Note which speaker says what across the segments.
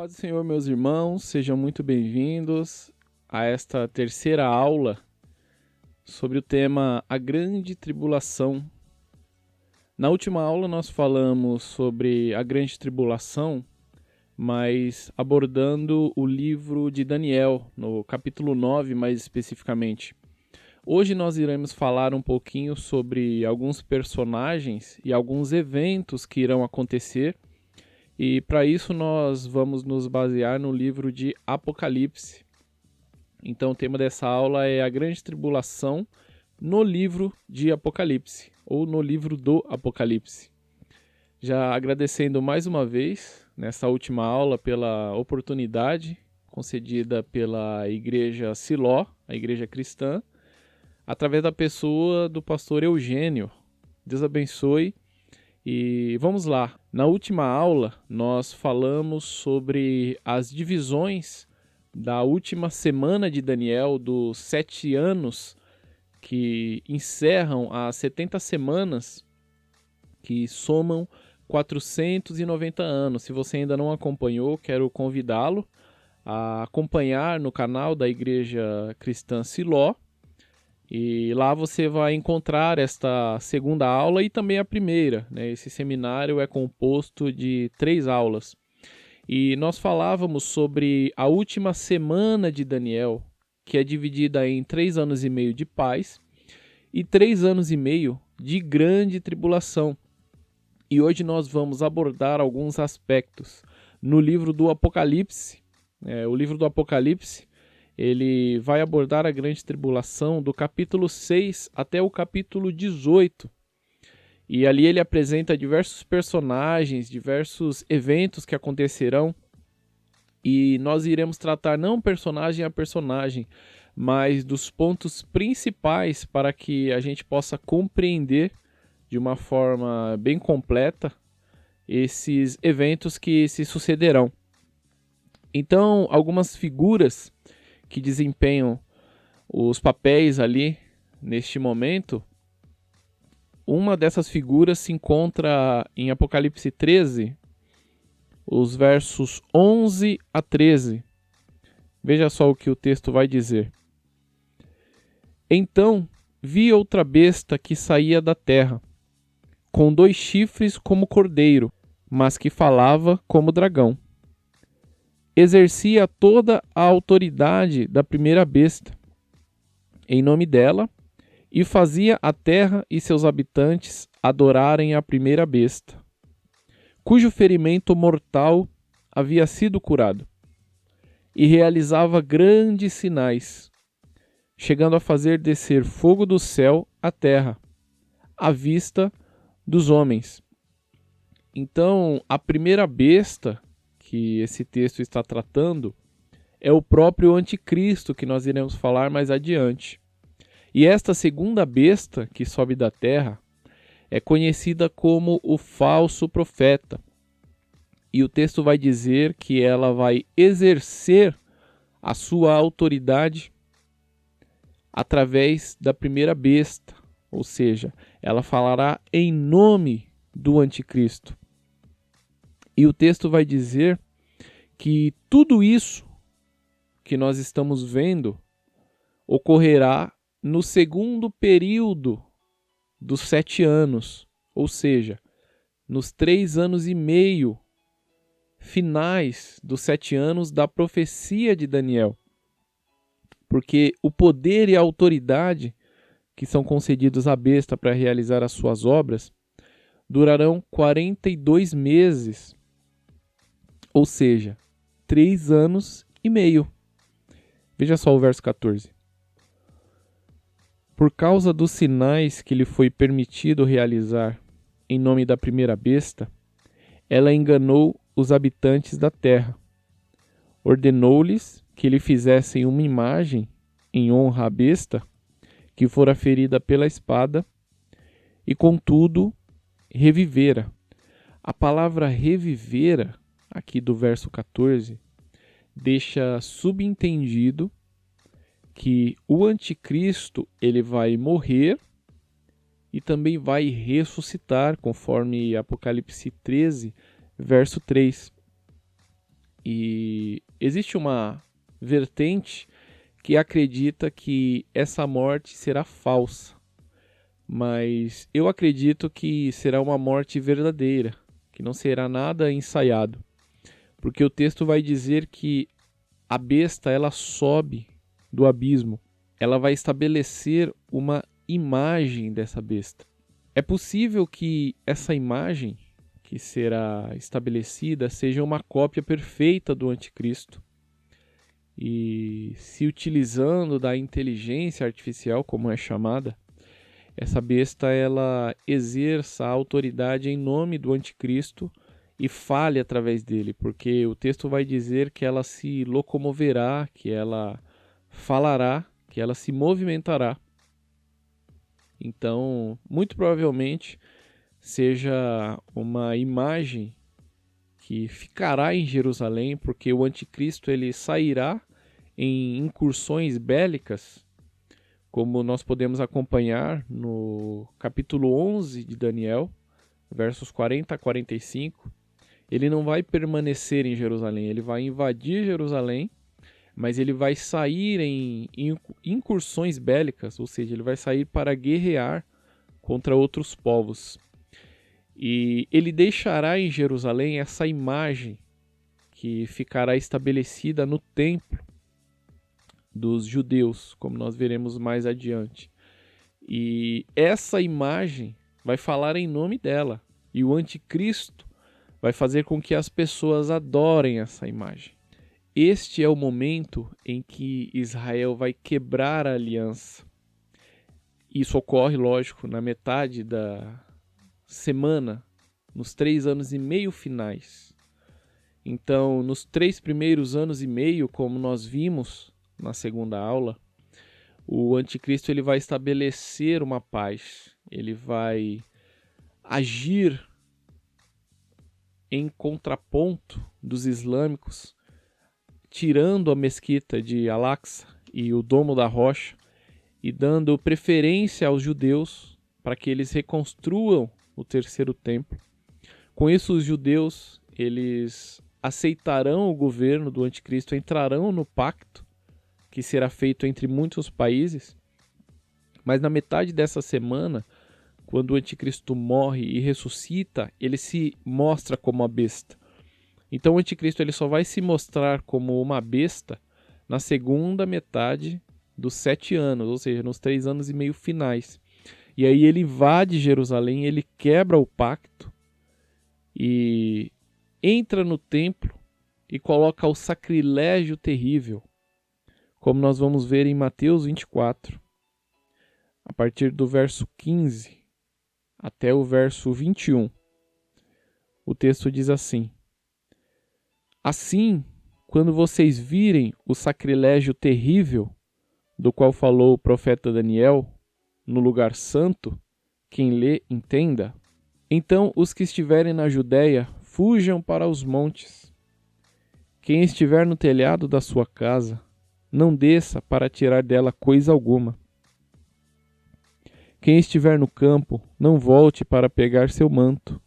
Speaker 1: Paz do Senhor, meus irmãos, sejam muito bem-vindos a esta terceira aula sobre o tema A Grande Tribulação. Na última aula nós falamos sobre a Grande Tribulação, mas abordando o livro de Daniel, no capítulo 9 mais especificamente. Hoje nós iremos falar um pouquinho sobre alguns personagens e alguns eventos que irão acontecer. E para isso nós vamos nos basear no livro de Apocalipse. Então o tema dessa aula é a Grande Tribulação no livro de Apocalipse, ou no livro do Apocalipse. Já agradecendo mais uma vez, nessa última aula, pela oportunidade concedida pela Igreja Siló, a Igreja Cristã, através da pessoa do pastor Eugênio. Deus abençoe. E vamos lá, na última aula nós falamos sobre as divisões da última semana de Daniel, dos 7 anos que encerram as 70 semanas, que somam 490 anos. Se você ainda não acompanhou, quero convidá-lo a acompanhar no canal da Igreja Cristã Siló. E lá você vai encontrar esta segunda aula e também a primeira, né? Esse seminário é composto de 3 aulas. E nós falávamos sobre a última semana de Daniel, que é dividida em 3 anos e meio de paz e 3 anos e meio de grande tribulação. E hoje nós vamos abordar alguns aspectos no livro do Apocalipse. O livro do Apocalipse, ele vai abordar a grande tribulação do capítulo 6 até o capítulo 18. E ali ele apresenta diversos personagens, diversos eventos que acontecerão. E nós iremos tratar não personagem a personagem, mas dos pontos principais para que a gente possa compreender de uma forma bem completa esses eventos que se sucederão. Então, algumas figuras que desempenham os papéis ali neste momento. Uma dessas figuras se encontra em Apocalipse 13, os versos 11 a 13. Veja só o que o texto vai dizer. Então vi outra besta que saía da terra, com 2 chifres como cordeiro, mas que falava como dragão. Exercia toda a autoridade da primeira besta, em nome dela, e fazia a terra e seus habitantes adorarem a primeira besta, cujo ferimento mortal havia sido curado, e realizava grandes sinais, chegando a fazer descer fogo do céu à terra, à vista dos homens. Então, a primeira besta que esse texto está tratando é o próprio anticristo, que nós iremos falar mais adiante. E esta segunda besta que sobe da terra é conhecida como o falso profeta. E o texto vai dizer que ela vai exercer a sua autoridade através da primeira besta, ou seja, ela falará em nome do anticristo. E o texto vai dizer que tudo isso que nós estamos vendo ocorrerá no segundo período dos 7 anos, ou seja, nos 3 anos e meio finais dos 7 anos da profecia de Daniel. Porque o poder e a autoridade que são concedidos à besta para realizar as suas obras durarão 42 meses, ou seja, 3 anos e meio. Veja só o verso 14. Por causa dos sinais que lhe foi permitido realizar em nome da primeira besta, ela enganou os habitantes da terra. Ordenou-lhes que lhe fizessem uma imagem em honra à besta, que fora ferida pela espada, e contudo revivera. A palavra revivera, aqui do verso 14, deixa subentendido que o anticristo ele vai morrer e também vai ressuscitar, conforme Apocalipse 13, verso 3. E existe uma vertente que acredita que essa morte será falsa, mas eu acredito que será uma morte verdadeira, que não será nada ensaiado, porque o texto vai dizer que a besta ela sobe do abismo, ela vai estabelecer uma imagem dessa besta. É possível que essa imagem que será estabelecida seja uma cópia perfeita do anticristo, e se utilizando da inteligência artificial, como é chamada, essa besta ela exerça a autoridade em nome do anticristo e fale através dele, porque o texto vai dizer que ela se locomoverá, que ela falará, que ela se movimentará. Então, muito provavelmente seja uma imagem que ficará em Jerusalém, porque o anticristo ele sairá em incursões bélicas, como nós podemos acompanhar no capítulo 11 de Daniel, versos 40 a 45. Ele não vai permanecer em Jerusalém, ele vai invadir Jerusalém, mas ele vai sair em incursões bélicas, ou seja, ele vai sair para guerrear contra outros povos. E ele deixará em Jerusalém essa imagem que ficará estabelecida no templo dos judeus, como nós veremos mais adiante. E essa imagem vai falar em nome dela, e o anticristo vai fazer com que as pessoas adorem essa imagem. Este é o momento em que Israel vai quebrar a aliança. Isso ocorre, lógico, na metade da semana, nos 3 anos e meio finais. Então, nos 3 primeiros anos e meio, como nós vimos na segunda aula, o anticristo ele vai estabelecer uma paz, ele vai agir em contraponto dos islâmicos, tirando a mesquita de Al-Aqsa e o Domo da Rocha e dando preferência aos judeus para que eles reconstruam o terceiro templo. Com isso, os judeus eles aceitarão o governo do anticristo, entrarão no pacto que será feito entre muitos países, mas na metade dessa semana, quando o anticristo morre e ressuscita, ele se mostra como a besta. Então o anticristo ele só vai se mostrar como uma besta na segunda metade dos 7 anos, ou seja, nos 3 anos e meio finais. E aí ele invade Jerusalém, ele quebra o pacto e entra no templo e coloca o sacrilégio terrível, como nós vamos ver em Mateus 24, a partir do verso 15 até o verso 21. O texto diz assim: Assim, quando vocês virem o sacrilégio terrível do qual falou o profeta Daniel no lugar santo, quem lê entenda. Então os que estiverem na Judéia fujam para os montes. Quem estiver no telhado da sua casa, não desça para tirar dela coisa alguma. Quem estiver no campo, não volte para pegar seu manto.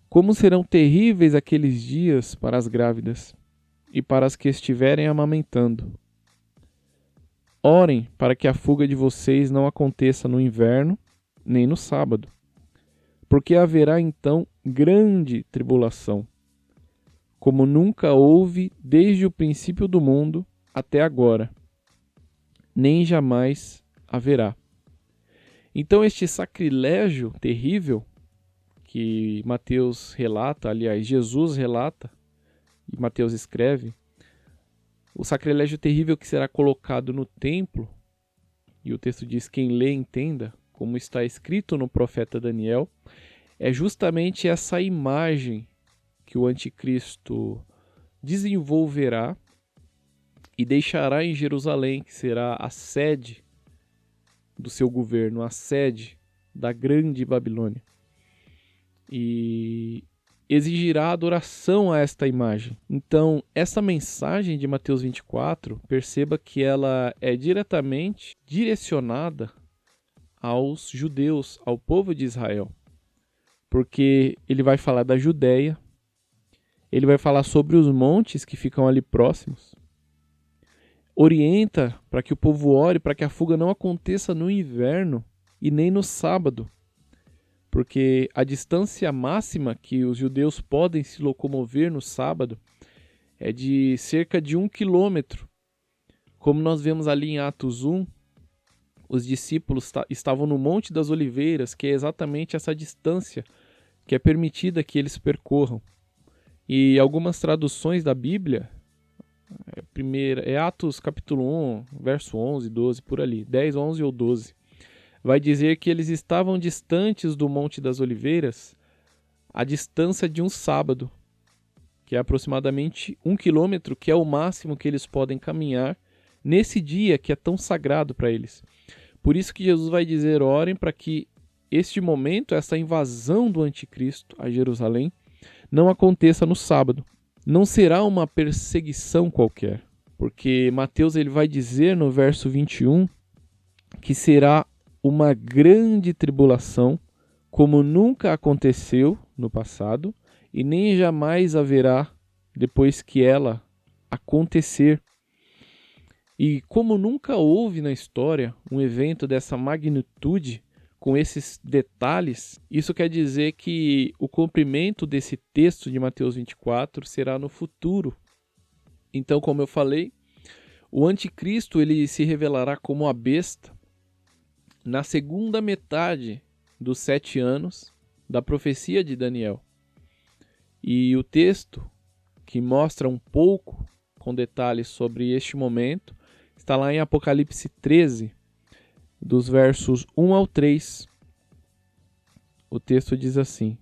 Speaker 1: Como serão terríveis aqueles dias para as grávidas e para as que estiverem amamentando. Orem para que a fuga de vocês não aconteça no inverno, nem no sábado, porque haverá então grande tribulação, como nunca houve desde o princípio do mundo até agora, nem jamais haverá. Então este sacrilégio terrível que Mateus relata, aliás, Jesus relata, e Mateus escreve, o sacrilégio terrível que será colocado no templo, e o texto diz, quem lê entenda, como está escrito no profeta Daniel, é justamente essa imagem que o anticristo desenvolverá e deixará em Jerusalém, que será a sede do seu governo, a sede da grande Babilônia. E exigirá adoração a esta imagem. Então, essa mensagem de Mateus 24, perceba que ela é diretamente direcionada aos judeus, ao povo de Israel. Porque ele vai falar da Judéia, Ele vai falar sobre os montes que ficam ali próximos. Orienta para que o povo ore, para que a fuga não aconteça no inverno e nem no sábado, porque a distância máxima que os judeus podem se locomover no sábado é de cerca de 1 quilômetro. Como nós vemos ali em Atos 1, os discípulos estavam no Monte das Oliveiras, que é exatamente essa distância que é permitida que eles percorram. E algumas traduções da Bíblia, é Atos capítulo 1, verso 11, 12, por ali, 10, 11 ou 12, vai dizer que eles estavam distantes do Monte das Oliveiras a distância de um sábado, que é aproximadamente 1 quilômetro, que é o máximo que eles podem caminhar nesse dia que é tão sagrado para eles. Por isso que Jesus vai dizer, orem para que este momento, essa invasão do anticristo a Jerusalém, não aconteça no sábado. Não será uma perseguição qualquer, porque Mateus ele vai dizer no verso 21 que será uma grande tribulação, como nunca aconteceu no passado e nem jamais haverá depois que ela acontecer. E como nunca houve na história um evento dessa magnitude, com esses detalhes, isso quer dizer que o cumprimento desse texto de Mateus 24 será no futuro. Então, como eu falei, o anticristo ele se revelará como a besta na segunda metade dos 7 anos da profecia de Daniel. E o texto, que mostra um pouco com detalhes sobre este momento, está lá em Apocalipse 13, dos versos 1 ao 3. O texto diz assim: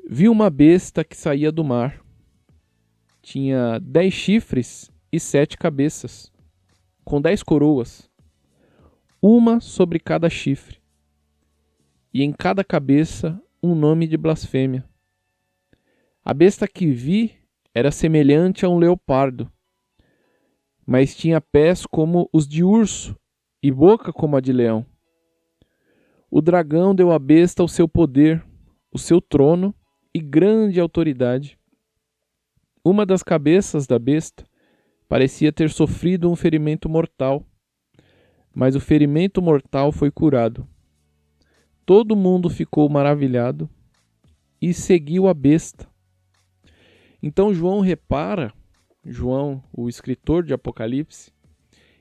Speaker 1: Vi uma besta que saía do mar. Tinha 10 chifres e 7 cabeças, com 10 coroas, uma sobre cada chifre, e em cada cabeça um nome de blasfêmia. A besta que vi era semelhante a um leopardo, mas tinha pés como os de urso e boca como a de leão. O dragão deu à besta o seu poder, o seu trono e grande autoridade. Uma das cabeças da besta parecia ter sofrido um ferimento mortal, mas o ferimento mortal foi curado. Todo mundo ficou maravilhado e seguiu a besta. Então João, o escritor de Apocalipse,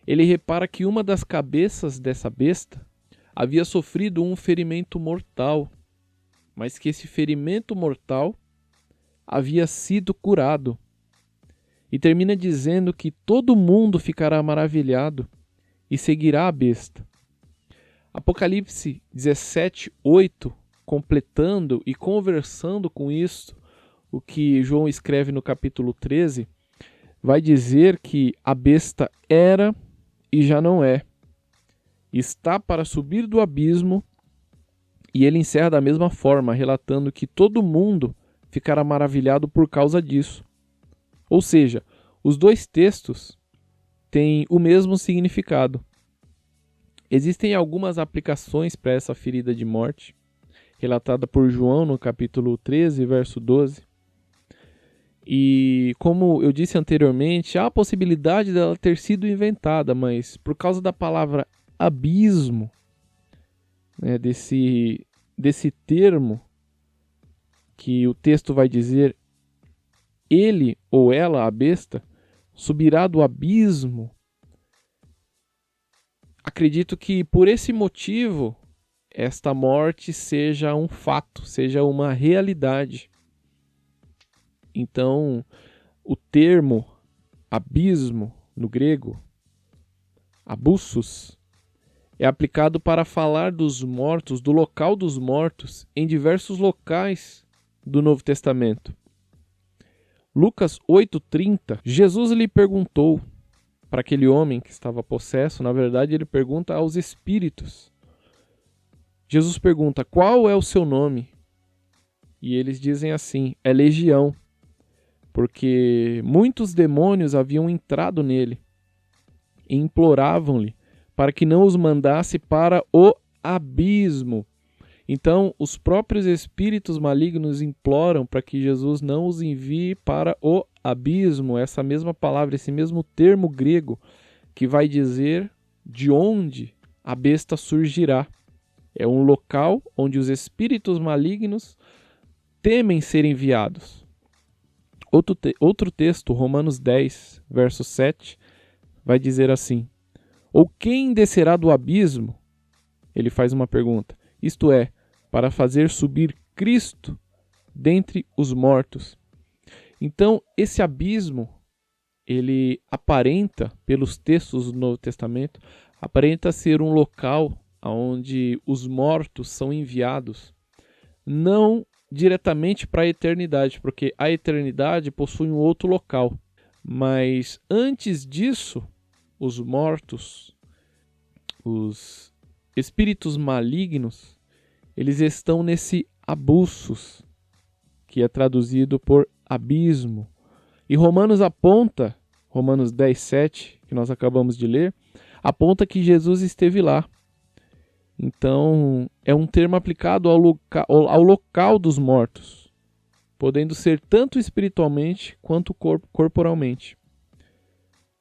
Speaker 1: ele repara que uma das cabeças dessa besta havia sofrido um ferimento mortal, mas que esse ferimento mortal havia sido curado. E termina dizendo que todo mundo ficará maravilhado e seguirá a besta. Apocalipse 17:8, completando e conversando com isso, o que João escreve no capítulo 13, vai dizer que a besta era e já não é. Está para subir do abismo, e ele encerra da mesma forma, relatando que todo mundo ficará maravilhado por causa disso. Ou seja, os dois textos têm o mesmo significado. Existem algumas aplicações para essa ferida de morte, relatada por João no capítulo 13, verso 12. E como eu disse anteriormente, há a possibilidade dela ter sido inventada, mas por causa da palavra abismo, né, desse termo que o texto vai dizer, ele ou ela, a besta, subirá do abismo. Acredito que por esse motivo esta morte seja um fato, seja uma realidade. Então, o termo abismo no grego, abussos, é aplicado para falar dos mortos, do local dos mortos, em diversos locais do Novo Testamento. Lucas 8:30, Jesus lhe perguntou para aquele homem que estava possesso, na verdade ele pergunta aos espíritos. Jesus pergunta, qual é o seu nome? E eles dizem assim, é Legião, porque muitos demônios haviam entrado nele e imploravam-lhe para que não os mandasse para o abismo. Então, os próprios espíritos malignos imploram para que Jesus não os envie para o abismo, essa mesma palavra, esse mesmo termo grego, que vai dizer de onde a besta surgirá. É um local onde os espíritos malignos temem ser enviados. Outro texto, Romanos 10, verso 7, vai dizer assim: ou quem descerá do abismo? Ele faz uma pergunta. Isto é, para fazer subir Cristo dentre os mortos. Então, esse abismo, ele aparenta, pelos textos do Novo Testamento, aparenta ser um local onde os mortos são enviados, não diretamente para a eternidade, porque a eternidade possui um outro local. Mas antes disso, os mortos, os espíritos malignos, eles estão nesse abussos, que é traduzido por abismo. E Romanos 10:7, que nós acabamos de ler, aponta que Jesus esteve lá. Então, é um termo aplicado ao local dos mortos, podendo ser tanto espiritualmente quanto corporalmente.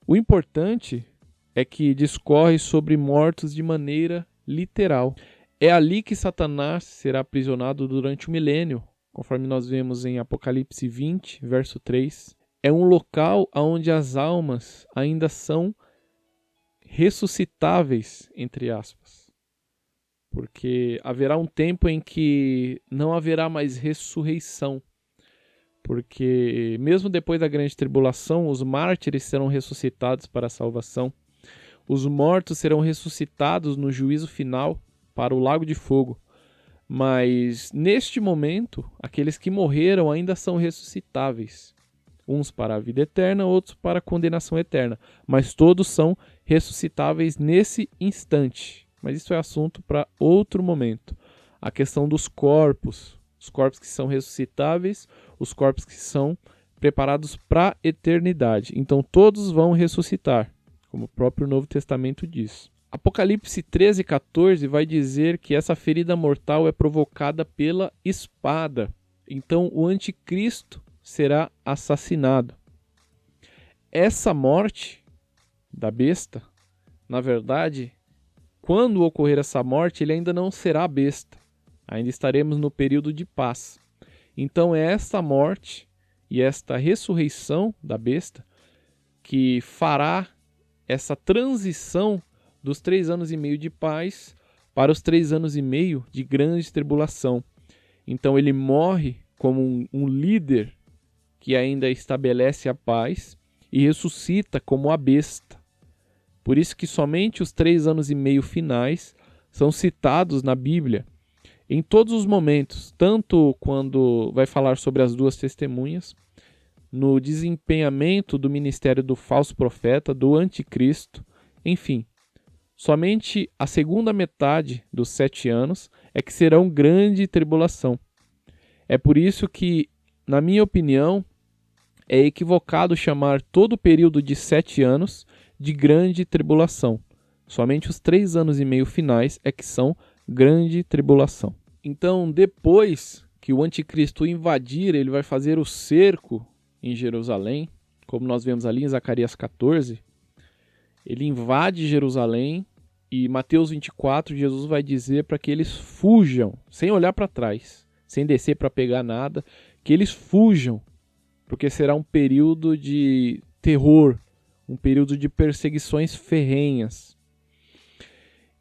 Speaker 1: O importante é que discorre sobre mortos de maneira literal. É ali que Satanás será aprisionado durante o milênio, conforme nós vemos em Apocalipse 20, verso 3. É um local onde as almas ainda são ressuscitáveis, entre aspas. Porque haverá um tempo em que não haverá mais ressurreição. Porque mesmo depois da grande tribulação, os mártires serão ressuscitados para a salvação. Os mortos serão ressuscitados no juízo final para o lago de fogo. Mas neste momento, aqueles que morreram ainda são ressuscitáveis. Uns para a vida eterna, outros para a condenação eterna. Mas todos são ressuscitáveis nesse instante. Mas isso é assunto para outro momento. A questão dos corpos. Os corpos que são ressuscitáveis, os corpos que são preparados para a eternidade. Então todos vão ressuscitar, como o próprio Novo Testamento diz. Apocalipse 13:14 vai dizer que essa ferida mortal é provocada pela espada. Então o anticristo será assassinado. Essa morte da besta, na verdade, quando ocorrer essa morte, ele ainda não será besta. Ainda estaremos no período de paz. Então é esta morte e esta ressurreição da besta que fará essa transição dos 3 anos e meio de paz para os 3 anos e meio de grande tribulação. Então ele morre como um líder que ainda estabelece a paz e ressuscita como a besta. Por isso que somente os 3 anos e meio finais são citados na Bíblia em todos os momentos, tanto quando vai falar sobre as 2 testemunhas, no desempenhamento do ministério do falso profeta, do anticristo, enfim. Somente a segunda metade dos 7 anos é que serão grande tribulação. É por isso que, na minha opinião, é equivocado chamar todo o período de 7 anos de grande tribulação. Somente os 3 anos e meio finais é que são grande tribulação. Então, depois que o anticristo invadir, ele vai fazer o cerco em Jerusalém, como nós vemos ali em Zacarias 14. Ele invade Jerusalém e Mateus 24, Jesus vai dizer para que eles fujam, sem olhar para trás, sem descer para pegar nada, que eles fujam, porque será um período de terror, um período de perseguições ferrenhas.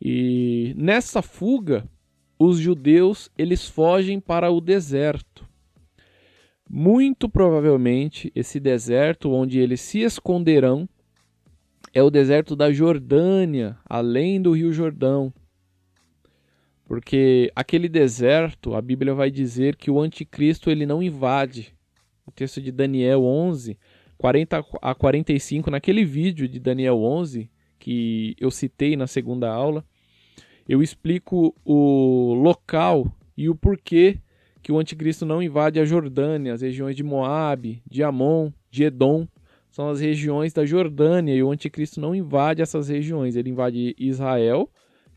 Speaker 1: E nessa fuga, os judeus eles fogem para o deserto. Muito provavelmente, esse deserto onde eles se esconderão é o deserto da Jordânia, além do Rio Jordão. Porque aquele deserto, a Bíblia vai dizer que o anticristo ele não invade. O texto de Daniel 11, 40 a 45, naquele vídeo de Daniel 11, que eu citei na segunda aula, eu explico o local e o porquê que o anticristo não invade a Jordânia, as regiões de Moabe, de Amon, de Edom, são as regiões da Jordânia e o anticristo não invade essas regiões, ele invade Israel,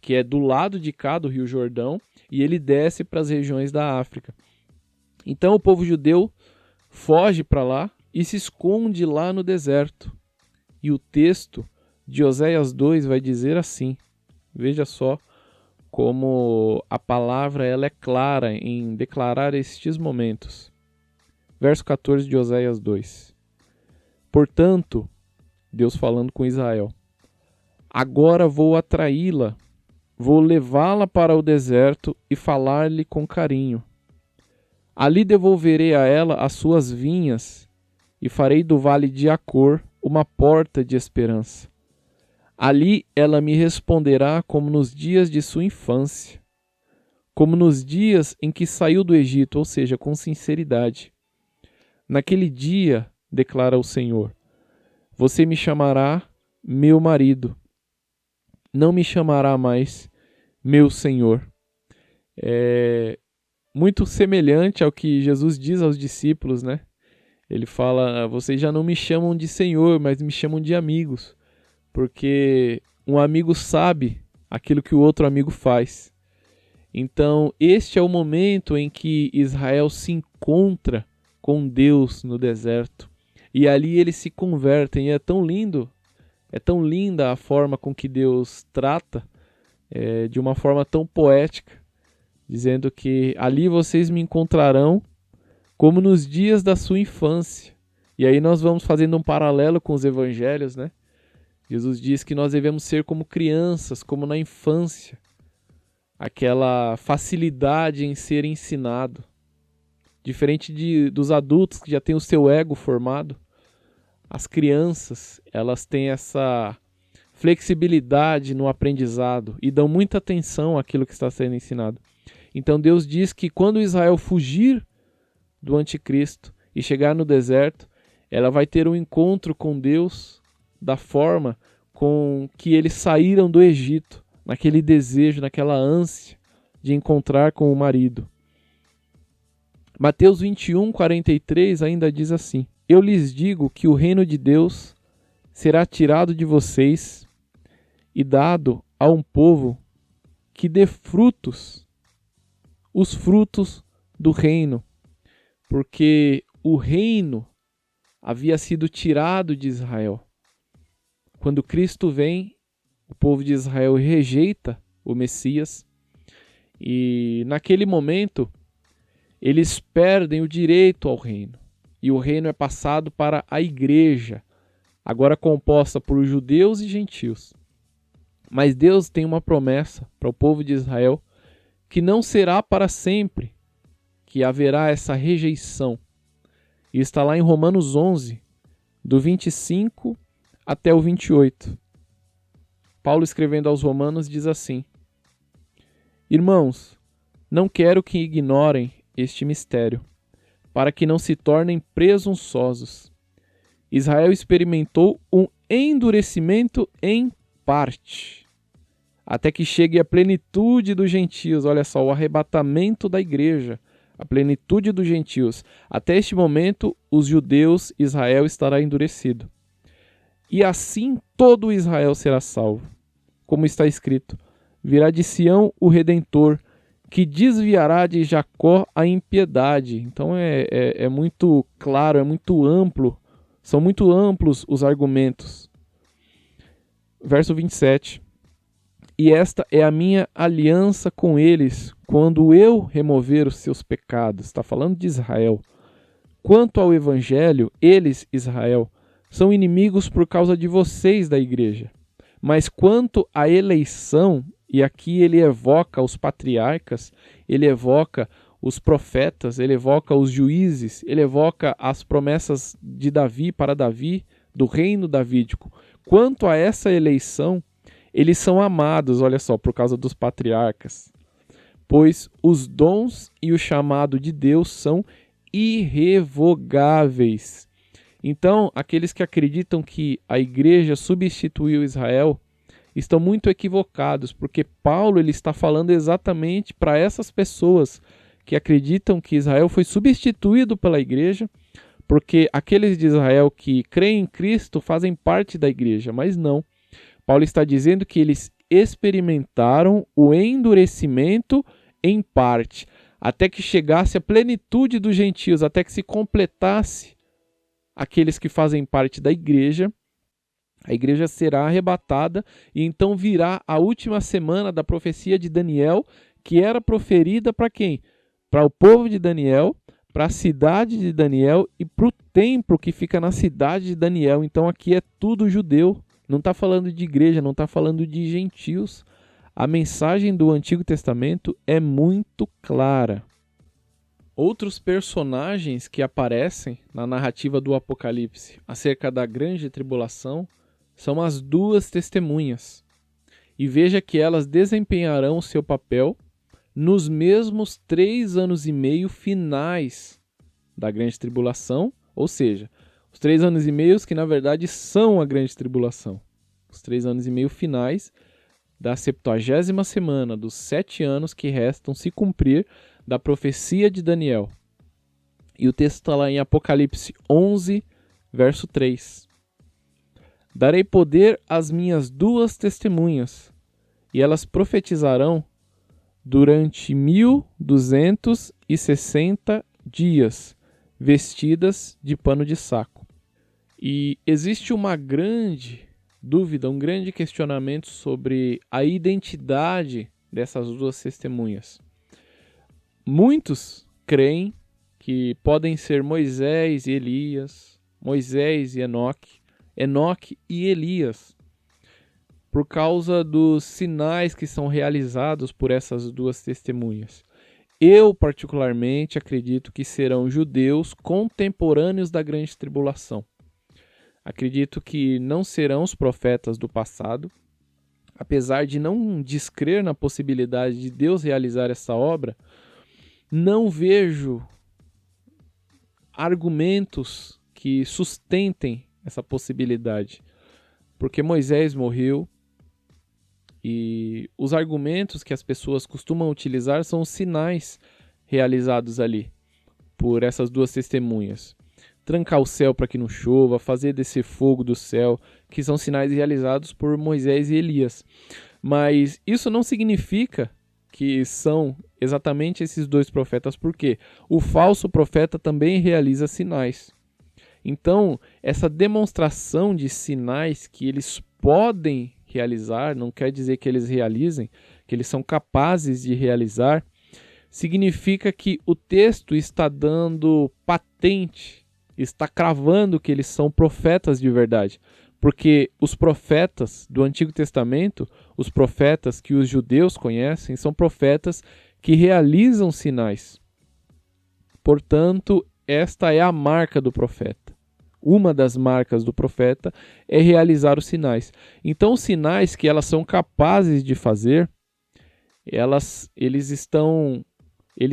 Speaker 1: que é do lado de cá do Rio Jordão, e ele desce para as regiões da África. Então o povo judeu foge para lá e se esconde lá no deserto. E o texto de Oséias 2 vai dizer assim, veja só como a palavra ela é clara em declarar estes momentos. Verso 14 de Oséias 2. Portanto, Deus falando com Israel, agora vou atraí-la, vou levá-la para o deserto e falar-lhe com carinho. Ali devolverei a ela as suas vinhas e farei do vale de Acor uma porta de esperança. Ali ela me responderá como nos dias de sua infância, como nos dias em que saiu do Egito, ou seja, com sinceridade. Naquele dia, declara o Senhor, você me chamará meu marido, não me chamará mais meu Senhor. Muito semelhante ao que Jesus diz aos discípulos, né? Ele fala, vocês já não me chamam de Senhor, mas me chamam de amigos, porque um amigo sabe aquilo que o outro amigo faz. Então, este é o momento em que Israel se encontra com Deus no deserto, e ali eles se convertem, e é tão lindo, é tão linda a forma com que Deus trata, de uma forma tão poética, dizendo que ali vocês me encontrarão como nos dias da sua infância. E aí nós vamos fazendo um paralelo com os evangelhos, né? Jesus diz que nós devemos ser como crianças, como na infância. Aquela facilidade em ser ensinado. Diferente dos adultos que já têm o seu ego formado, as crianças, elas têm essa flexibilidade no aprendizado e dão muita atenção àquilo que está sendo ensinado. Então Deus diz que quando Israel fugir do anticristo e chegar no deserto, ela vai ter um encontro com Deus da forma com que eles saíram do Egito, naquele desejo, naquela ânsia de encontrar com o marido. Mateus 21:43 ainda diz assim, eu lhes digo que o reino de Deus será tirado de vocês e dado a um povo que dê frutos, os frutos do reino, porque o reino havia sido tirado de Israel. Quando Cristo vem, o povo de Israel rejeita o Messias e naquele momento eles perdem o direito ao reino. E o reino é passado para a igreja, agora composta por judeus e gentios. Mas Deus tem uma promessa para o povo de Israel que não será para sempre, que haverá essa rejeição. E está lá em Romanos 11, do 25 até o 28. Paulo, escrevendo aos Romanos, diz assim, irmãos, não quero que ignorem este mistério, para que não se tornem presunçosos. Israel experimentou um endurecimento em parte, até que chegue a plenitude dos gentios. Olha só, o arrebatamento da igreja, a plenitude dos gentios. Até este momento, os judeus, Israel estará endurecido. E assim todo Israel será salvo. Como está escrito, virá de Sião o Redentor, que desviará de Jacó a impiedade. Então é muito claro, é muito amplo, são muito amplos os argumentos. Verso 27. E esta é a minha aliança com eles, quando eu remover os seus pecados. Está falando de Israel. Quanto ao evangelho, eles, Israel, são inimigos por causa de vocês da igreja. Mas quanto à eleição, e aqui ele evoca os patriarcas, ele evoca os profetas, ele evoca os juízes, ele evoca as promessas de Davi para Davi, do reino davídico. Quanto a essa eleição, eles são amados, olha só, por causa dos patriarcas, pois os dons e o chamado de Deus são irrevogáveis. Então, aqueles que acreditam que a igreja substituiu Israel estão muito equivocados, porque Paulo ele está falando exatamente para essas pessoas que acreditam que Israel foi substituído pela igreja, porque aqueles de Israel que creem em Cristo fazem parte da igreja, mas não. Paulo está dizendo que eles experimentaram o endurecimento em parte, até que chegasse a plenitude dos gentios, até que se completasse aqueles que fazem parte da igreja. A igreja será arrebatada e então virá a última semana da profecia de Daniel, que era proferida para quem? Para o povo de Daniel, para a cidade de Daniel e para o templo que fica na cidade de Daniel. Então aqui é tudo judeu, não está falando de igreja, não está falando de gentios. A mensagem do Antigo Testamento é muito clara. Outros personagens que aparecem na narrativa do Apocalipse acerca da grande tribulação são as duas testemunhas. E veja que elas desempenharão seu papel nos mesmos 3 anos e meio finais da grande tribulação, ou seja, os 3 anos e meio que na verdade são a grande tribulação. Os 3 anos e meio finais da 70ª semana, dos 7 anos que restam se cumprir da profecia de Daniel. E o texto está lá em Apocalipse 11, verso 3. Darei poder às minhas duas testemunhas, e elas profetizarão durante 1260 dias, vestidas de pano de saco. E existe uma grande dúvida, um grande questionamento sobre a identidade dessas duas testemunhas. Muitos creem que podem ser Moisés e Elias, Moisés e Enoque, Enoque e Elias, por causa dos sinais que são realizados por essas duas testemunhas. Eu, particularmente, acredito que serão judeus contemporâneos da grande tribulação. Acredito que não serão os profetas do passado. Apesar de não descrer na possibilidade de Deus realizar essa obra, não vejo argumentos que sustentem essa possibilidade. Porque Moisés morreu e os argumentos que as pessoas costumam utilizar são os sinais realizados ali por essas duas testemunhas. Trancar o céu para que não chova, fazer descer fogo do céu, que são sinais realizados por Moisés e Elias. Mas isso não significa que são exatamente esses dois profetas, porque o falso profeta também realiza sinais. Então, essa demonstração de sinais que eles podem realizar, não quer dizer que eles realizem, que eles são capazes de realizar, significa que o texto está dando patente, está cravando que eles são profetas de verdade. Porque os profetas do Antigo Testamento, os profetas que os judeus conhecem, são profetas que realizam sinais. Portanto, esta é a marca do profeta. Uma das marcas do profeta é realizar os sinais. Então, os sinais que elas são capazes de fazer, eles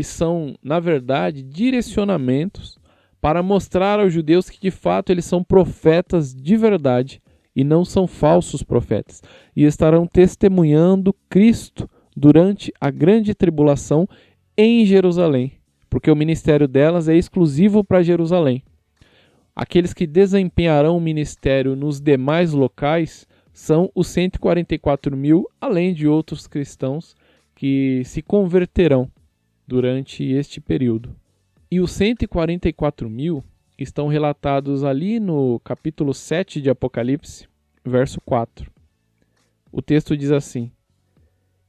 Speaker 1: são, na verdade, direcionamentos para mostrar aos judeus que, de fato, eles são profetas de verdade e não são falsos profetas. E estarão testemunhando Cristo durante a grande tribulação em Jerusalém, porque o ministério delas é exclusivo para Jerusalém. Aqueles que desempenharão o ministério nos demais locais são os 144 mil, além de outros cristãos que se converterão durante este período. E os 144 mil estão relatados ali no capítulo 7 de Apocalipse, verso 4. O texto diz assim: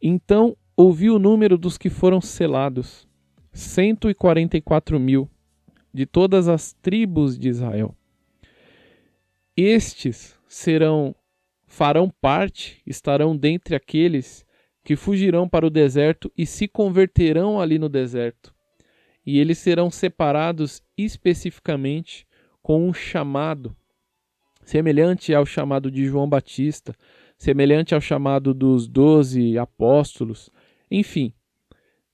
Speaker 1: Então ouvi o número dos que foram selados, 144 mil, de todas as tribos de Israel. Estes farão parte, estarão dentre aqueles que fugirão para o deserto e se converterão ali no deserto. E eles serão separados especificamente com um chamado, semelhante ao chamado de João Batista, semelhante ao chamado dos 12 apóstolos. Enfim,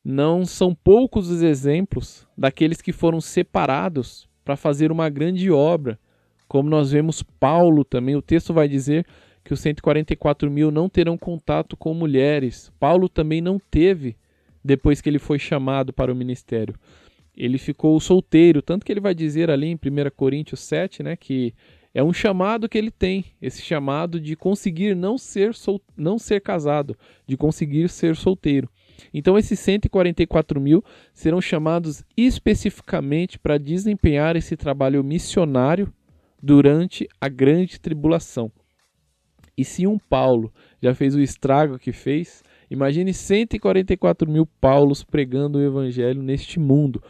Speaker 1: não são poucos os exemplos daqueles que foram separados para fazer uma grande obra, como nós vemos Paulo também. O texto vai dizer que os 144 mil não terão contato com mulheres. Paulo também não teve, depois que ele foi chamado para o ministério. Ele ficou solteiro, tanto que ele vai dizer ali em 1 Coríntios 7, que É um chamado que ele tem, esse chamado de conseguir não ser casado, de conseguir ser solteiro. Então esses 144 mil serão chamados especificamente para desempenhar esse trabalho missionário durante a grande tribulação. E se um Paulo já fez o estrago que fez, imagine 144 mil Paulos pregando o evangelho neste mundo,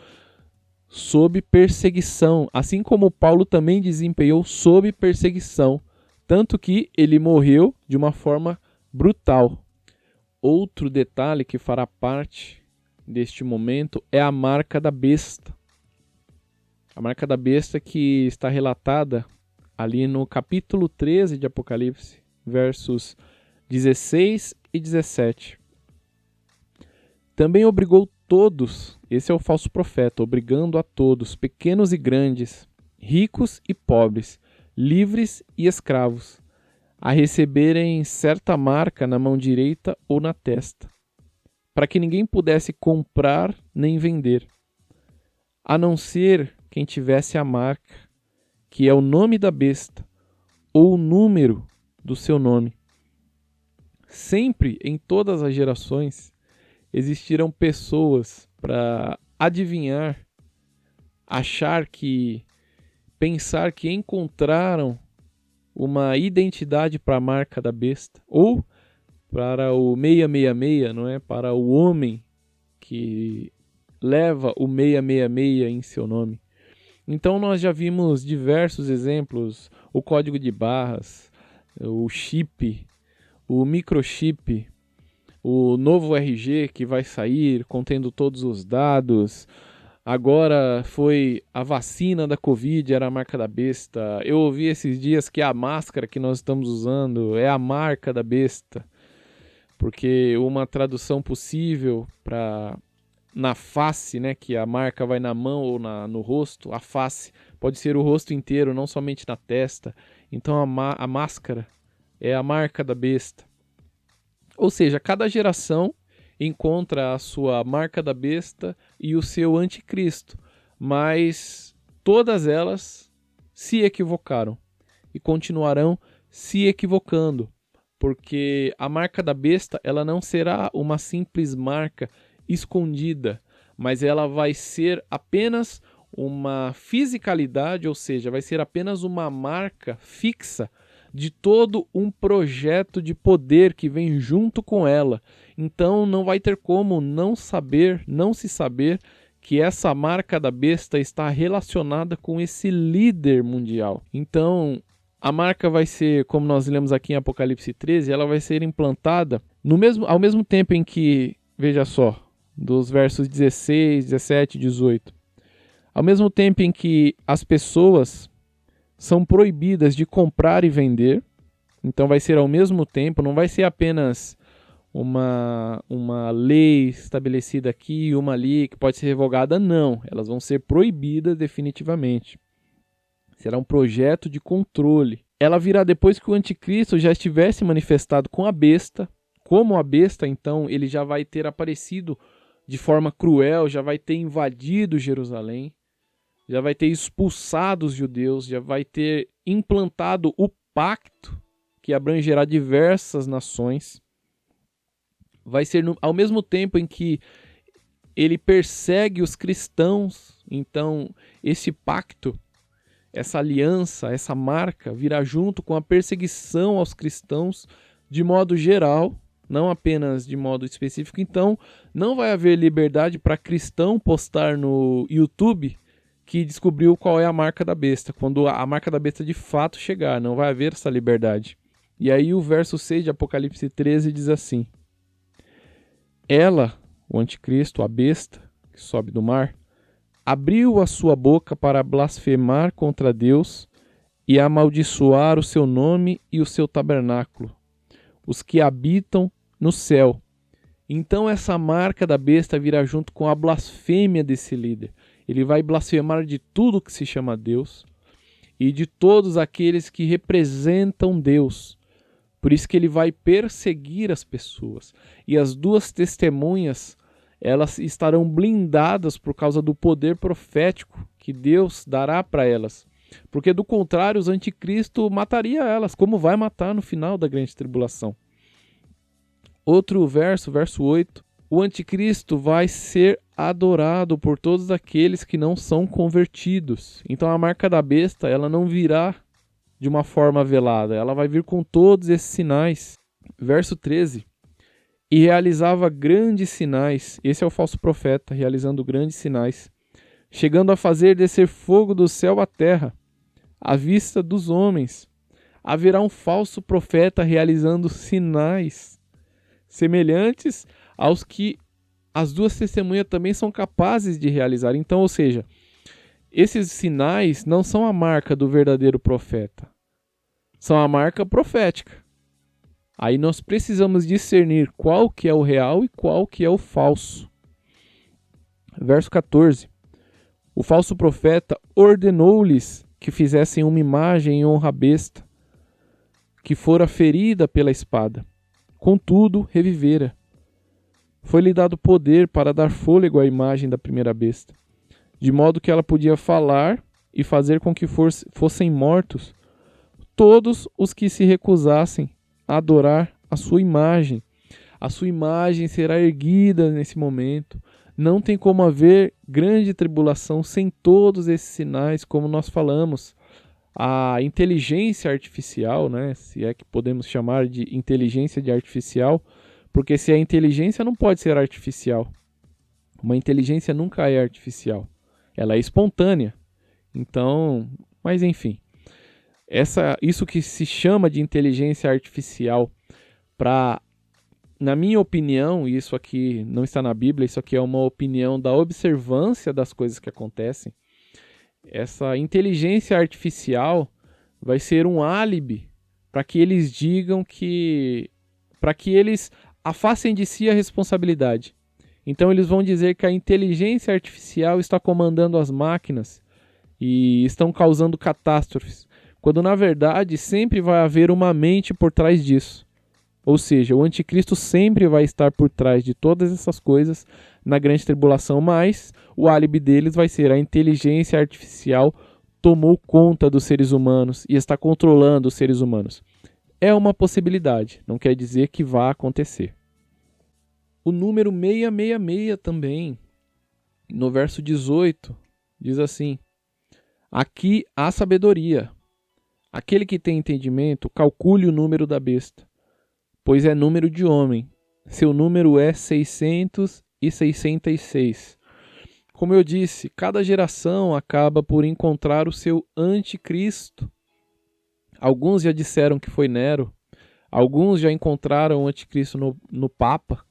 Speaker 1: sob perseguição, assim como Paulo também desempenhou sob perseguição, tanto que ele morreu de uma forma brutal. Outro detalhe que fará parte deste momento é a marca da besta. A marca da besta que está relatada ali no capítulo 13 de Apocalipse, versos 16 e 17. Também obrigou todos, esse é o falso profeta, obrigando a todos, pequenos e grandes, ricos e pobres, livres e escravos, a receberem certa marca na mão direita ou na testa, para que ninguém pudesse comprar nem vender, a não ser quem tivesse a marca, que é o nome da besta, ou o número do seu nome. Sempre, em todas as gerações, existiram pessoas para adivinhar, pensar que encontraram uma identidade para a marca da besta, ou para o 666, não é? Para o homem que leva o 666 em seu nome. Então nós já vimos diversos exemplos, o código de barras, o chip, o microchip, o novo RG que vai sair contendo todos os dados. Agora foi a vacina da Covid, era a marca da besta. Eu ouvi esses dias que a máscara que nós estamos usando é a marca da besta, porque uma tradução possível para na face, né, que a marca vai na mão ou no rosto, a face pode ser o rosto inteiro, não somente na testa. Então a máscara é a marca da besta. Ou seja, cada geração encontra a sua marca da besta e o seu anticristo, mas todas elas se equivocaram e continuarão se equivocando, porque a marca da besta ela não será uma simples marca escondida, mas ela vai ser apenas uma fisicalidade, ou seja, vai ser apenas uma marca fixa de todo um projeto de poder que vem junto com ela. Então não vai ter como não se saber que essa marca da besta está relacionada com esse líder mundial. Então a marca vai ser, como nós lemos aqui em Apocalipse 13, ela vai ser implantada ao mesmo tempo em que, veja só, dos versos 16, 17 e 18, ao mesmo tempo em que as pessoas são proibidas de comprar e vender, então vai ser ao mesmo tempo, não vai ser apenas uma lei estabelecida aqui e uma ali que pode ser revogada, não, elas vão ser proibidas definitivamente. Será um projeto de controle. Ela virá depois que o anticristo já estivesse manifestado com a besta. Como a besta, então, ele já vai ter aparecido de forma cruel, já vai ter invadido Jerusalém, já vai ter expulsado os judeus, já vai ter implantado o pacto que abrangerá diversas nações. Vai ser ao mesmo tempo em que ele persegue os cristãos, então esse pacto, essa aliança, essa marca virá junto com a perseguição aos cristãos de modo geral, não apenas de modo específico. Então não vai haver liberdade para cristão postar no YouTube que descobriu qual é a marca da besta, quando a marca da besta de fato chegar, não vai haver essa liberdade. E aí o verso 6 de Apocalipse 13 diz assim: ela, o anticristo, a besta, que sobe do mar, abriu a sua boca para blasfemar contra Deus e amaldiçoar o seu nome e o seu tabernáculo, os que habitam no céu. Então essa marca da besta virá junto com a blasfêmia desse líder. Ele vai blasfemar de tudo que se chama Deus e de todos aqueles que representam Deus. Por isso que ele vai perseguir as pessoas. E as duas testemunhas, elas estarão blindadas por causa do poder profético que Deus dará para elas. Porque do contrário, os anticristo mataria elas, como vai matar no final da grande tribulação. Outro verso, verso 8. O anticristo vai ser adorado por todos aqueles que não são convertidos. Então a marca da besta, ela não virá de uma forma velada, ela vai vir com todos esses sinais. Verso 13. E realizava grandes sinais. Esse é o falso profeta, realizando grandes sinais, chegando a fazer descer fogo do céu à terra, à vista dos homens. Haverá um falso profeta realizando sinais semelhantes aos que as duas testemunhas também são capazes de realizar. Então, ou seja, esses sinais não são a marca do verdadeiro profeta, são a marca profética. Aí nós precisamos discernir qual que é o real e qual que é o falso. Verso 14. O falso profeta ordenou-lhes que fizessem uma imagem em honra à besta, que fora ferida pela espada. Contudo, revivera. Foi-lhe dado poder para dar fôlego à imagem da primeira besta, de modo que ela podia falar e fazer com que fossem mortos todos os que se recusassem a adorar a sua imagem. A sua imagem será erguida nesse momento. Não tem como haver grande tribulação sem todos esses sinais, como nós falamos. A inteligência artificial, né, se é que podemos chamar de inteligência de artificial, porque se a inteligência não pode ser artificial. Uma inteligência nunca é artificial. Ela é espontânea. Então, mas enfim. Isso que se chama de inteligência artificial, na minha opinião, e isso aqui não está na Bíblia, isso aqui é uma opinião da observância das coisas que acontecem, essa inteligência artificial vai ser um álibi para que eles digam para que eles afastem de si a responsabilidade. Então eles vão dizer que a inteligência artificial está comandando as máquinas e estão causando catástrofes, quando na verdade sempre vai haver uma mente por trás disso. Ou seja, o anticristo sempre vai estar por trás de todas essas coisas na grande tribulação, mas o álibi deles vai ser a inteligência artificial tomou conta dos seres humanos e está controlando os seres humanos. É uma possibilidade, não quer dizer que vá acontecer. O número 666 também, no verso 18, diz assim: aqui há sabedoria. Aquele que tem entendimento, calcule o número da besta, pois é número de homem. Seu número é 666. Como eu disse, cada geração acaba por encontrar o seu anticristo. Alguns já disseram que foi Nero, alguns já encontraram o anticristo no Papa,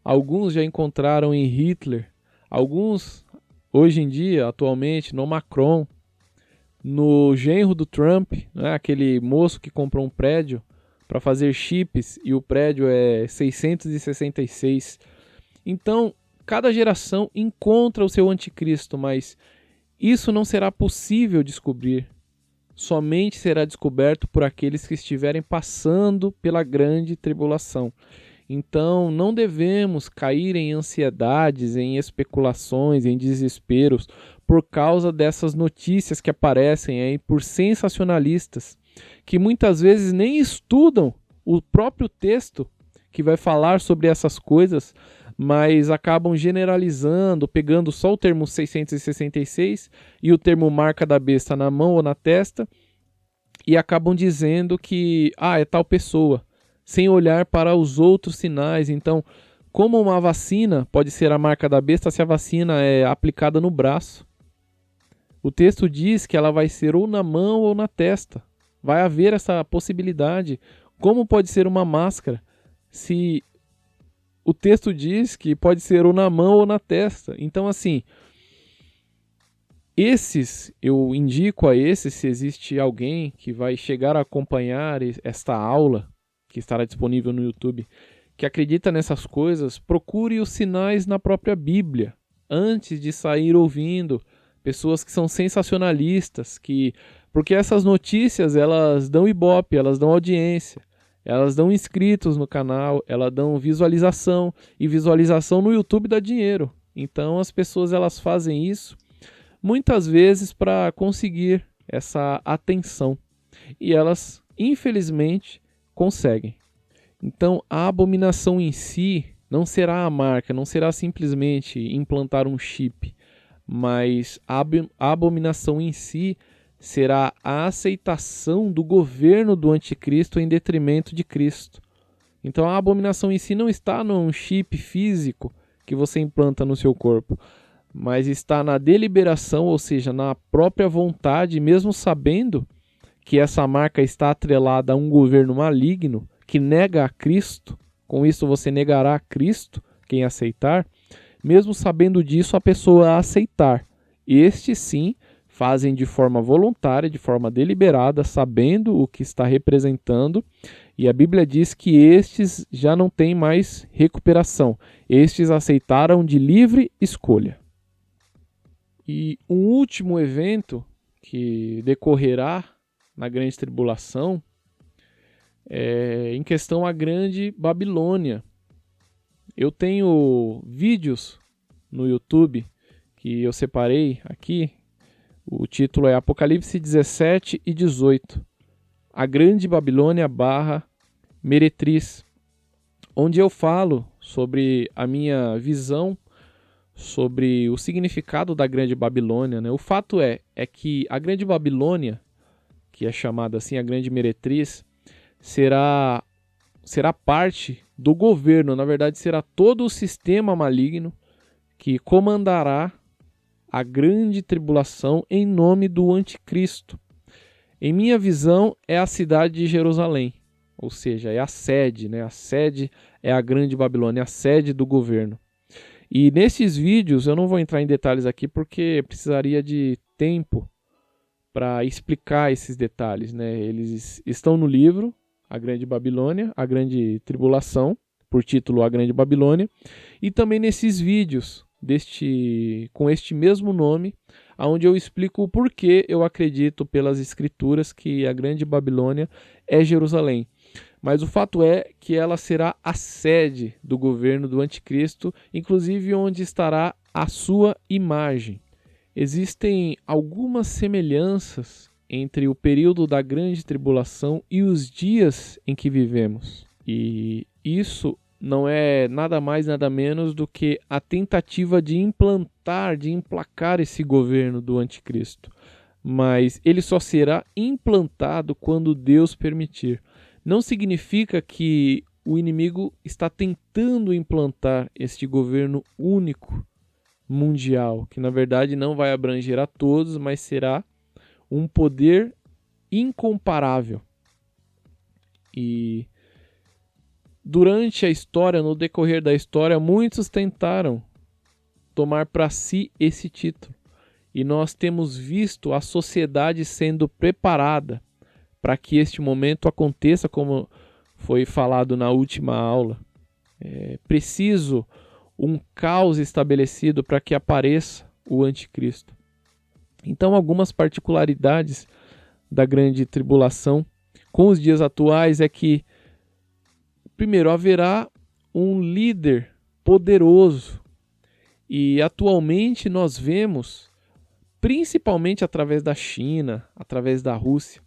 Speaker 1: alguns já encontraram em Hitler, alguns, hoje em dia, atualmente, no Macron, no genro do Trump, né, aquele moço que comprou um prédio para fazer chips e o prédio é 666. Então, cada geração encontra o seu anticristo, mas isso não será possível descobrir. Somente será descoberto por aqueles que estiverem passando pela grande tribulação. Então, não devemos cair em ansiedades, em especulações, em desesperos, por causa dessas notícias que aparecem aí por sensacionalistas, que muitas vezes nem estudam o próprio texto que vai falar sobre essas coisas, mas acabam generalizando, pegando só o termo 666 e o termo marca da besta na mão ou na testa, e acabam dizendo que é tal pessoa, sem olhar para os outros sinais. Então, como uma vacina pode ser a marca da besta se a vacina é aplicada no braço? O texto diz que ela vai ser ou na mão ou na testa. Vai haver essa possibilidade. Como pode ser uma máscara se o texto diz que pode ser ou na mão ou na testa? Então, assim, eu indico a esses, se existe alguém que vai chegar a acompanhar esta aula, que estará disponível no YouTube, que acredita nessas coisas, procure os sinais na própria Bíblia, antes de sair ouvindo pessoas que são sensacionalistas, porque essas notícias, elas dão ibope, elas dão audiência, elas dão inscritos no canal, elas dão visualização, e visualização no YouTube dá dinheiro. Então as pessoas, elas fazem isso muitas vezes para conseguir essa atenção. E elas, infelizmente, conseguem. Então, a abominação em si não será a marca, não será simplesmente implantar um chip, mas a abominação em si será a aceitação do governo do anticristo em detrimento de Cristo. Então, a abominação em si não está num chip físico que você implanta no seu corpo, mas está na deliberação, ou seja, na própria vontade, mesmo sabendo que essa marca está atrelada a um governo maligno que nega a Cristo. Com isso você negará a Cristo, quem aceitar. Mesmo sabendo disso, a pessoa a aceitar. Estes sim fazem de forma voluntária, de forma deliberada, sabendo o que está representando. E a Bíblia diz que estes já não têm mais recuperação. Estes aceitaram de livre escolha. E um último evento que decorrerá na grande tribulação é em questão à grande Babilônia. Eu tenho vídeos no YouTube que eu separei aqui. O título é Apocalipse 17 e 18. A grande Babilônia / meretriz, onde eu falo sobre a minha visão sobre o significado da grande Babilônia, né? O fato é que a grande Babilônia, que é chamada assim a grande meretriz, será parte do governo, na verdade será todo o sistema maligno que comandará a grande tribulação em nome do anticristo. Em minha visão, é a cidade de Jerusalém, ou seja, é a sede, né? A sede é a grande Babilônia, a sede do governo. E nesses vídeos, eu não vou entrar em detalhes aqui porque precisaria de tempo para explicar esses detalhes, né? Eles estão no livro, A Grande Babilônia, A Grande Tribulação, por título A Grande Babilônia, e também nesses vídeos com este mesmo nome, onde eu explico o porquê eu acredito pelas escrituras que a Grande Babilônia é Jerusalém. Mas o fato é que ela será a sede do governo do anticristo, inclusive onde estará a sua imagem. Existem algumas semelhanças entre o período da grande tribulação e os dias em que vivemos. E isso não é nada mais, nada menos do que a tentativa de implantar, de emplacar esse governo do anticristo. Mas ele só será implantado quando Deus permitir. Não significa que o inimigo está tentando implantar este governo único mundial, que na verdade não vai abranger a todos, mas será um poder incomparável. E durante a história, no decorrer da história, muitos tentaram tomar para si esse título. E nós temos visto a sociedade sendo preparada para que este momento aconteça, como foi falado na última aula. É preciso um caos estabelecido para que apareça o anticristo. Então, algumas particularidades da grande tribulação com os dias atuais é que, primeiro, haverá um líder poderoso. E atualmente nós vemos, principalmente através da China, através da Rússia,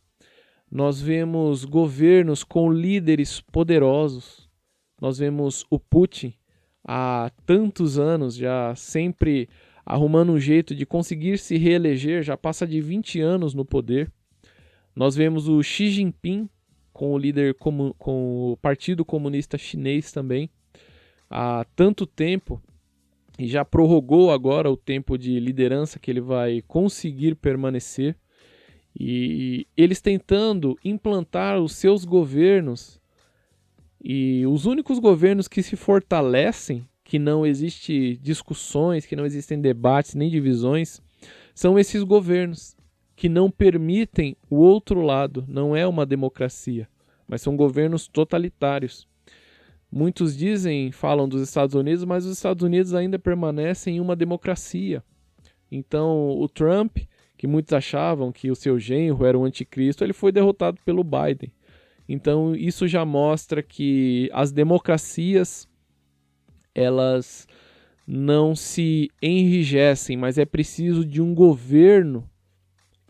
Speaker 1: nós vemos governos com líderes poderosos. Nós vemos o Putin há tantos anos, já sempre arrumando um jeito de conseguir se reeleger, já passa de 20 anos no poder. Nós vemos o Xi Jinping com o Partido Comunista Chinês também, há tanto tempo, e já prorrogou agora o tempo de liderança que ele vai conseguir permanecer. E eles tentando implantar os seus governos, e os únicos governos que se fortalecem, que não existem discussões, que não existem debates nem divisões, são esses governos que não permitem o outro lado. Não é uma democracia, mas são governos totalitários. Muitos falam dos Estados Unidos, mas os Estados Unidos ainda permanecem em uma democracia. Então o Trump, que muitos achavam que o seu genro era o anticristo, ele foi derrotado pelo Biden. Então isso já mostra que as democracias, elas não se enrijecem, mas é preciso de um governo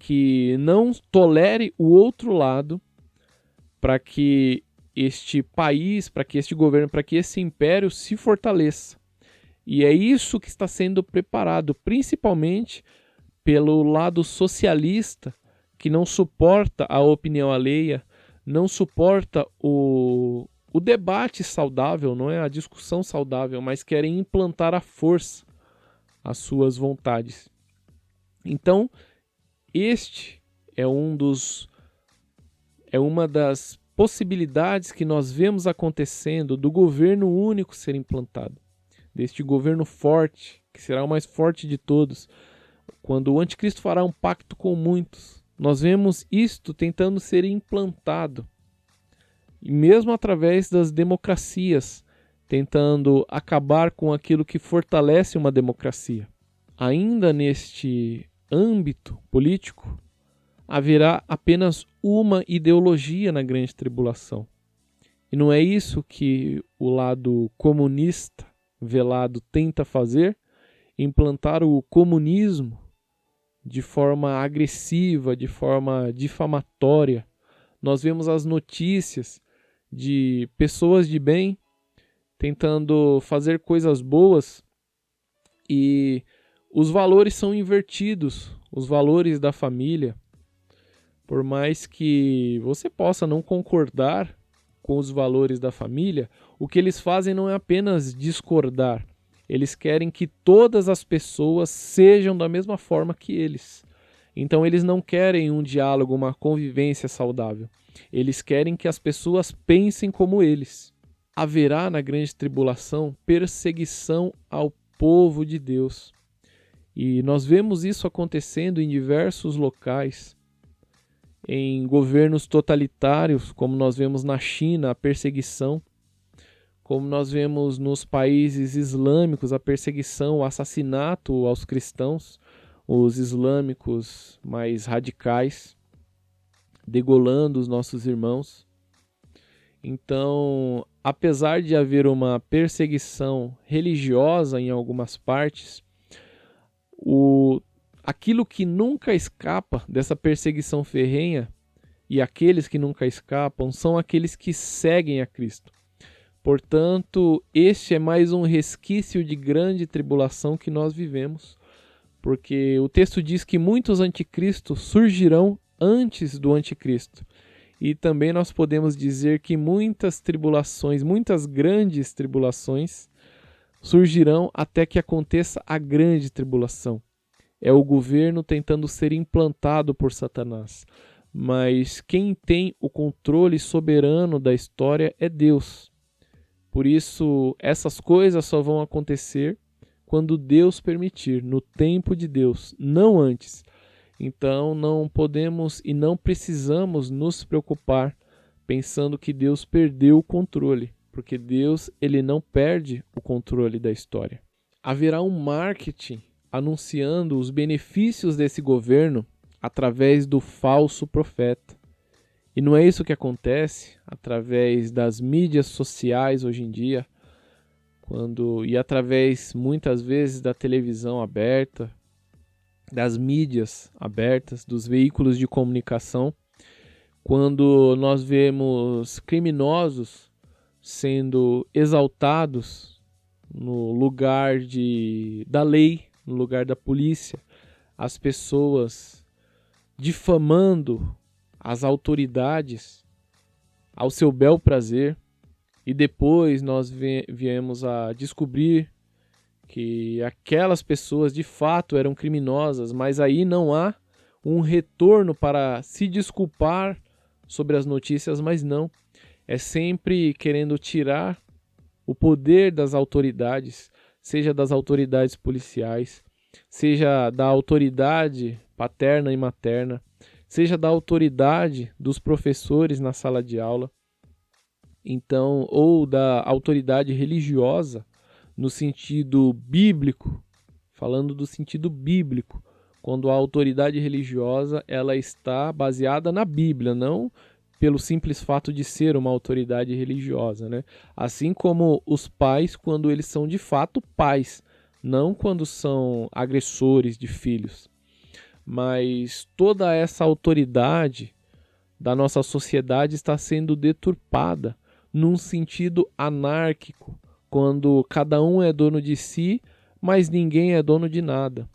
Speaker 1: que não tolere o outro lado, para que este país, para que este governo, para que esse império se fortaleça. E é isso que está sendo preparado, principalmente pelo lado socialista, que não suporta a opinião alheia, não suporta o debate saudável, não é a discussão saudável, mas querem implantar à força as suas vontades. Então, este é uma das possibilidades que nós vemos acontecendo do governo único ser implantado, deste governo forte, que será o mais forte de todos, quando o anticristo fará um pacto com muitos. Nós vemos isto tentando ser implantado, e mesmo através das democracias, tentando acabar com aquilo que fortalece uma democracia. Ainda neste âmbito político, haverá apenas uma ideologia na grande tribulação. E não é isso que o lado comunista velado tenta fazer? Implantar o comunismo de forma agressiva, de forma difamatória. Nós vemos as notícias de pessoas de bem tentando fazer coisas boas e os valores são invertidos, os valores da família. Por mais que você possa não concordar com os valores da família, o que eles fazem não é apenas discordar. Eles querem que todas as pessoas sejam da mesma forma que eles. Então eles não querem um diálogo, uma convivência saudável. Eles querem que as pessoas pensem como eles. Haverá na grande tribulação perseguição ao povo de Deus. E nós vemos isso acontecendo em diversos locais. Em governos totalitários, como nós vemos na China, a perseguição, como nós vemos nos países islâmicos, a perseguição, o assassinato aos cristãos, os islâmicos mais radicais, degolando os nossos irmãos. Então, apesar de haver uma perseguição religiosa em algumas partes, aquilo que nunca escapa dessa perseguição ferrenha, e aqueles que nunca escapam, são aqueles que seguem a Cristo. Portanto, este é mais um resquício de grande tribulação que nós vivemos, porque o texto diz que muitos anticristos surgirão antes do anticristo. E também nós podemos dizer que muitas tribulações, muitas grandes tribulações, surgirão até que aconteça a grande tribulação. É o governo tentando ser implantado por Satanás. Mas quem tem o controle soberano da história é Deus. Por isso, essas coisas só vão acontecer quando Deus permitir, no tempo de Deus, não antes. Então, não podemos e não precisamos nos preocupar pensando que Deus perdeu o controle, porque Deus ele não perde o controle da história. Haverá um marketing anunciando os benefícios desse governo através do falso profeta. E não é isso que acontece através das mídias sociais hoje em dia, e através muitas vezes da televisão aberta, das mídias abertas, dos veículos de comunicação, quando nós vemos criminosos sendo exaltados no lugar da lei, no lugar da polícia, as pessoas difamando as autoridades ao seu bel prazer, e depois nós viemos a descobrir que aquelas pessoas de fato eram criminosas, mas aí não há um retorno para se desculpar sobre as notícias, mas não. É sempre querendo tirar o poder das autoridades, seja das autoridades policiais, seja da autoridade paterna e materna, seja da autoridade dos professores na sala de aula, então, ou da autoridade religiosa, no sentido bíblico, falando do sentido bíblico, quando a autoridade religiosa ela está baseada na Bíblia, não pelo simples fato de ser uma autoridade religiosa, né? Assim como os pais, quando eles são de fato pais, não quando são agressores de filhos. mas toda essa autoridade da nossa sociedade está sendo deturpada num sentido anárquico, quando cada um é dono de si, mas ninguém é dono de nada.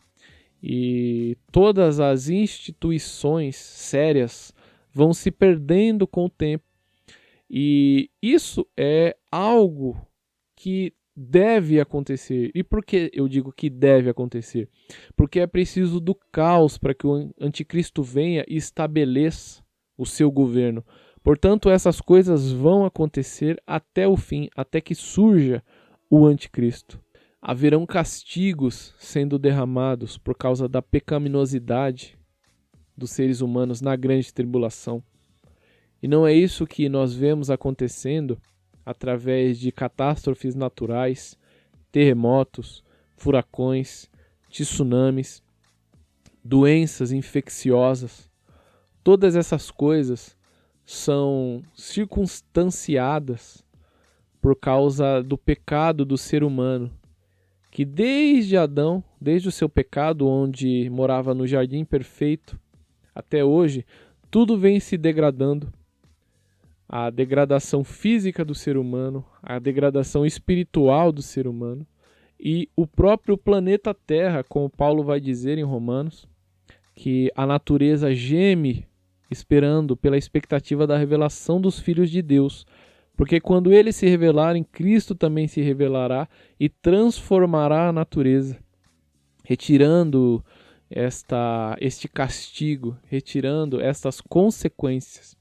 Speaker 1: E todas as instituições sérias vão se perdendo com o tempo. E isso é algo que deve acontecer. E por que eu digo que deve acontecer? Porque é preciso do caos para que o anticristo venha e estabeleça o seu governo. Portanto, essas coisas vão acontecer até o fim, até que surja o anticristo. Haverão castigos sendo derramados por causa da pecaminosidade dos seres humanos na grande tribulação. E não é isso que nós vemos acontecendo através de catástrofes naturais, terremotos, furacões, tsunamis, doenças infecciosas. Todas essas coisas são circunstanciadas por causa do pecado do ser humano, que desde Adão, desde o seu pecado, onde morava no jardim perfeito, até hoje, tudo vem se degradando. A degradação física do ser humano, a degradação espiritual do ser humano e o próprio planeta Terra, como Paulo vai dizer em Romanos, que a natureza geme esperando pela expectativa da revelação dos filhos de Deus, porque quando eles se revelarem, Cristo também se revelará e transformará a natureza, retirando este castigo, retirando estas consequências.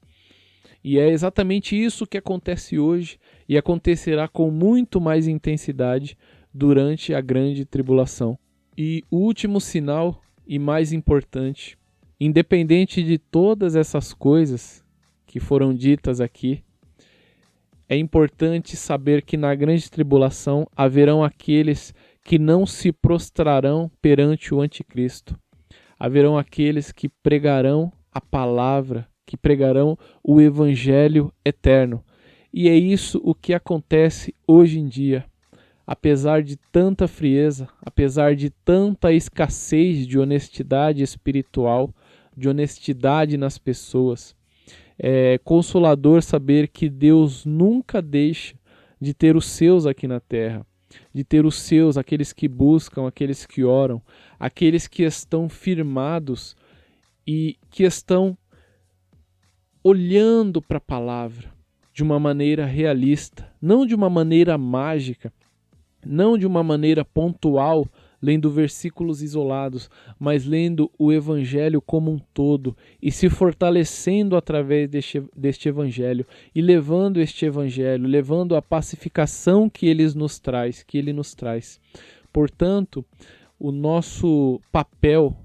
Speaker 1: E é exatamente isso que acontece hoje e acontecerá com muito mais intensidade durante a grande tribulação. E o último sinal e mais importante, independente de todas essas coisas que foram ditas aqui, é importante saber que na grande tribulação haverão aqueles que não se prostrarão perante o anticristo. Haverão aqueles que pregarão a palavra, que pregarão o evangelho eterno. E é isso o que acontece hoje em dia. Apesar de tanta frieza, apesar de tanta escassez de honestidade espiritual, de honestidade nas pessoas, é consolador saber que Deus nunca deixa de ter os seus aqui na terra, de ter os seus, aqueles que buscam, aqueles que oram, aqueles que estão firmados e que estão olhando para a palavra de uma maneira realista, não de uma maneira mágica, não de uma maneira pontual, lendo versículos isolados, mas lendo o evangelho como um todo e se fortalecendo através deste evangelho e levando este evangelho, levando a pacificação que ele nos traz. Portanto, o nosso papel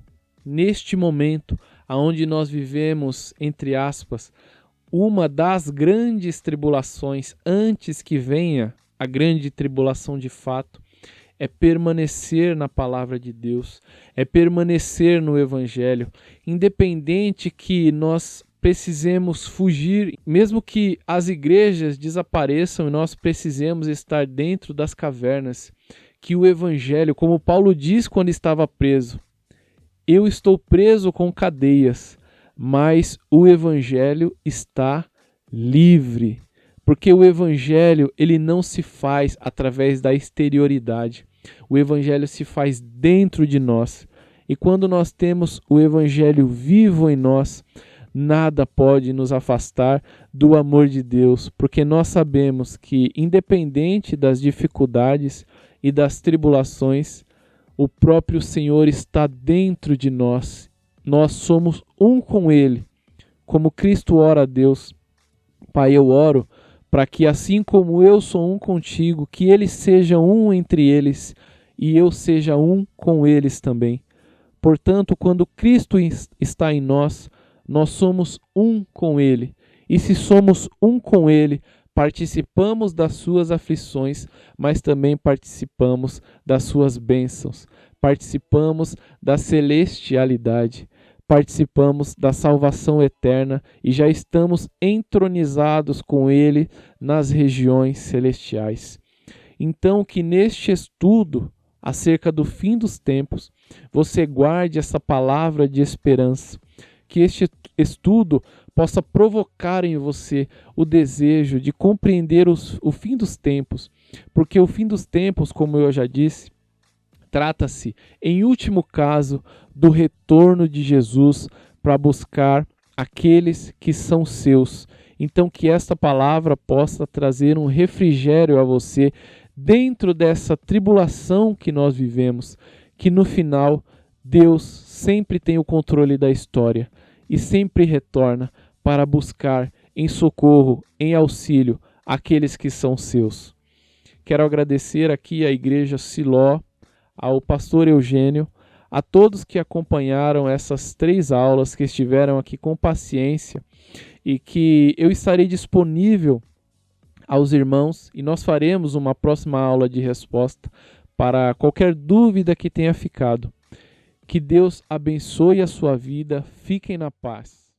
Speaker 1: neste momento, aonde nós vivemos, entre aspas, uma das grandes tribulações antes que venha a grande tribulação de fato, é permanecer na palavra de Deus, é permanecer no evangelho, independente que nós precisemos fugir, mesmo que as igrejas desapareçam e nós precisemos estar dentro das cavernas, que o evangelho, como Paulo diz quando estava preso, eu estou preso com cadeias, mas o evangelho está livre. Porque o evangelho, ele não se faz através da exterioridade. O evangelho se faz dentro de nós. E quando nós temos o evangelho vivo em nós, nada pode nos afastar do amor de Deus, porque nós sabemos que, independente das dificuldades e das tribulações, o próprio Senhor está dentro de nós. Nós somos um com Ele. Como Cristo ora a Deus, Pai, eu oro para que assim como eu sou um contigo, que eles sejam um entre eles e eu seja um com eles também. Portanto, quando Cristo está em nós, nós somos um com Ele. E se somos um com Ele, participamos das suas aflições, mas também participamos das suas bênçãos. Participamos da celestialidade. Participamos da salvação eterna e já estamos entronizados com Ele nas regiões celestiais. Então, que neste estudo, acerca do fim dos tempos, você guarde essa palavra de esperança, que este estudo possa provocar em você o desejo de compreender o fim dos tempos, porque o fim dos tempos, como eu já disse, trata-se, em último caso, do retorno de Jesus para buscar aqueles que são seus. Então, que esta palavra possa trazer um refrigério a você dentro dessa tribulação que nós vivemos, que no final Deus sempre tem o controle da história e sempre retorna para buscar em socorro, em auxílio, aqueles que são seus. Quero agradecer aqui à Igreja Siló, ao pastor Eugênio, a todos que acompanharam essas 3 aulas, que estiveram aqui com paciência, e que eu estarei disponível aos irmãos e nós faremos uma próxima aula de resposta para qualquer dúvida que tenha ficado. Que Deus abençoe a sua vida, fiquem na paz.